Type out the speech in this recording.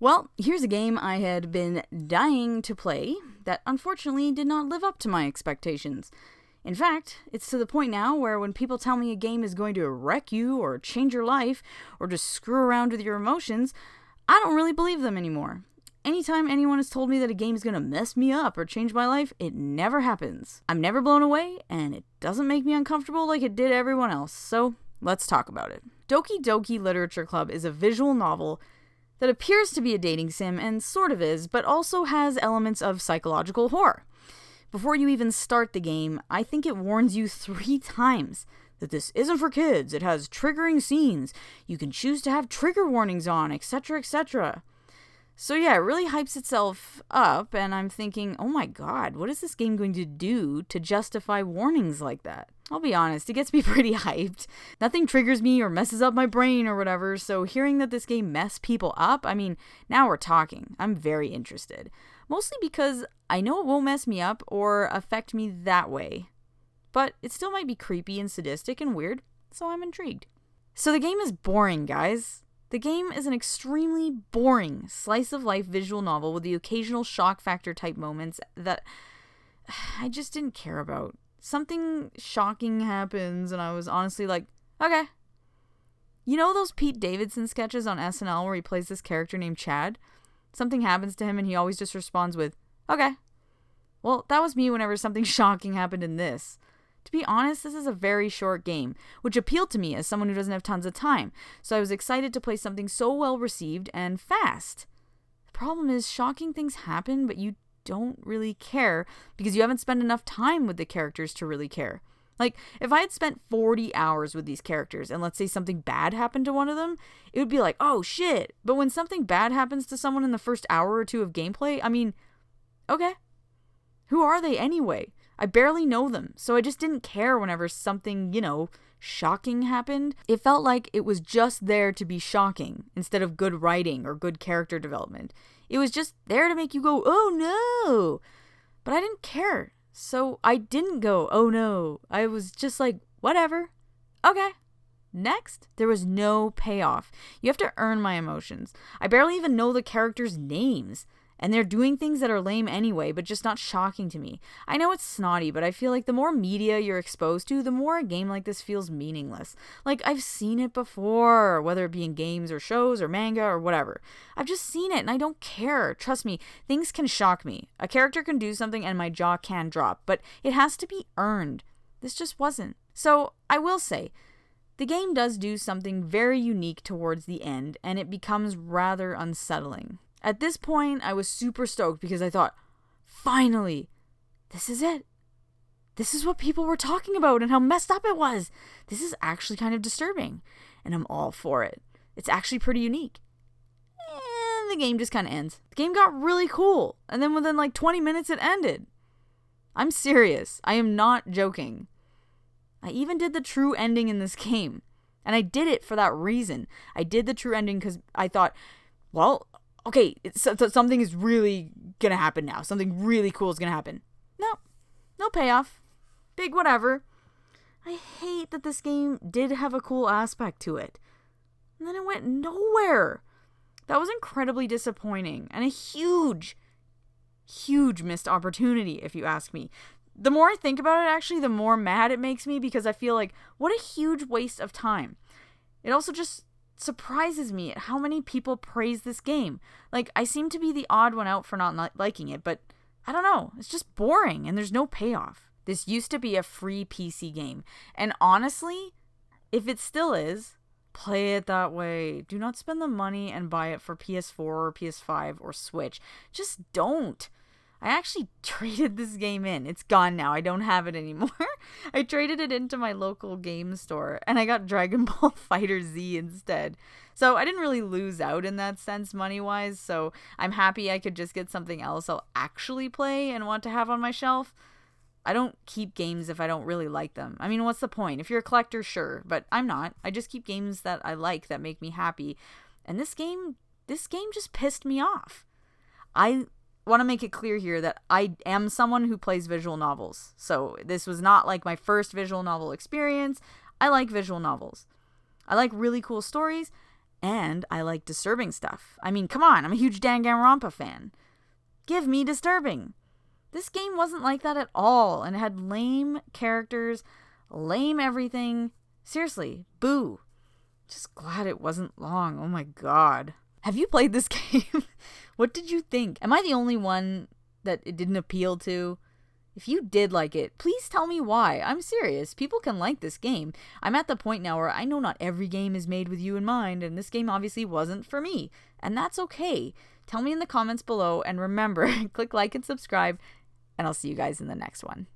Well, here's a game I had been dying to play that unfortunately did not live up to my expectations. In fact, it's to the point now where when people tell me a game is going to wreck you or change your life or just screw around with your emotions, I don't really believe them anymore. Anytime anyone has told me that a game is going to mess me up or change my life, it never happens. I'm never blown away, and it doesn't make me uncomfortable like it did everyone else, so let's talk about it. Doki Doki Literature Club is a visual novel that appears to be a dating sim, and sort of is, but also has elements of psychological horror. Before you even start the game, I think it warns you 3 times that this isn't for kids, it has triggering scenes, you can choose to have trigger warnings on, etc., etc. So yeah, it really hypes itself up, and I'm thinking, oh my god, what is this game going to do to justify warnings like that? I'll be honest, it gets me pretty hyped. Nothing triggers me or messes up my brain or whatever, so hearing that this game messed people up, I mean, now we're talking. I'm very interested. Mostly because I know it won't mess me up or affect me that way. But it still might be creepy and sadistic and weird, so I'm intrigued. So the game is boring, guys. The game is an extremely boring slice-of-life visual novel with the occasional shock factor type moments that I just didn't care about. Something shocking happens and I was honestly like, okay. You know those Pete Davidson sketches on SNL where he plays this character named Chad? Something happens to him and he always just responds with, okay. Well, that was me whenever something shocking happened in this. To be honest, this is a very short game, which appealed to me as someone who doesn't have tons of time, so I was excited to play something so well received and fast. The problem is, shocking things happen, but you don't really care because you haven't spent enough time with the characters to really care. Like, if I had spent 40 hours with these characters and let's say something bad happened to one of them, it would be like, oh shit. But when something bad happens to someone in the first hour or 2 of gameplay, I mean, okay. Who are they anyway? I barely know them, so I just didn't care whenever something, shocking happened. It felt like it was just there to be shocking instead of good writing or good character development. It was just there to make you go, oh no! But I didn't care, so I didn't go, oh no. I was just like, whatever. Okay. Next, there was no payoff. You have to earn my emotions. I barely even know the characters' names. And they're doing things that are lame anyway, but just not shocking to me. I know it's snotty, but I feel like the more media you're exposed to, the more a game like this feels meaningless. Like, I've seen it before, whether it be in games or shows or manga or whatever. I've just seen it and I don't care. Trust me, things can shock me. A character can do something and my jaw can drop, but it has to be earned. This just wasn't. So, I will say, the game does do something very unique towards the end, and it becomes rather unsettling. At this point, I was super stoked because I thought, finally, this is it. This is what people were talking about and how messed up it was. This is actually kind of disturbing, and I'm all for it. It's actually pretty unique. And the game just kind of ends. The game got really cool, and then within like 20 minutes it ended. I'm serious. I am not joking. I even did the true ending in this game, and I did it for that reason. I did the true ending because I thought, well, okay, something is really gonna happen now. Something really cool is gonna happen. No payoff. Big whatever. I hate that this game did have a cool aspect to it. And then it went nowhere. That was incredibly disappointing. And a huge, huge missed opportunity, if you ask me. The more I think about it, actually, the more mad it makes me because I feel like, what a huge waste of time. It also just surprises me at how many people praise this game. Like, I seem to be the odd one out for not liking it, but I don't know. It's just boring and there's no payoff. This used to be a free PC game. And honestly, if it still is, play it that way. Do not spend the money and buy it for PS4 or PS5 or Switch. Just don't. I actually traded this game in. It's gone now. I don't have it anymore. I traded it into my local game store and I got Dragon Ball Fighter Z instead. So I didn't really lose out in that sense money-wise, so I'm happy I could just get something else I'll actually play and want to have on my shelf. I don't keep games if I don't really like them. I mean, what's the point? If you're a collector, sure, but I'm not. I just keep games that I like that make me happy. And this game just pissed me off. I want to make it clear here that I am someone who plays visual novels. So this was not like my first visual novel experience. I like visual novels. I like really cool stories, And I like disturbing stuff. I mean, come on, I'm a huge Danganronpa fan. Give me disturbing. This game wasn't like that at all, and it had lame characters, lame everything. Seriously, boo. Just glad it wasn't long. Oh my god. Have you played this game? What did you think? Am I the only one that it didn't appeal to? If you did like it, please tell me why. I'm serious. People can like this game. I'm at the point now where I know not every game is made with you in mind, and this game obviously wasn't for me. And that's okay. Tell me in the comments below, and remember, click like and subscribe, and I'll see you guys in the next one.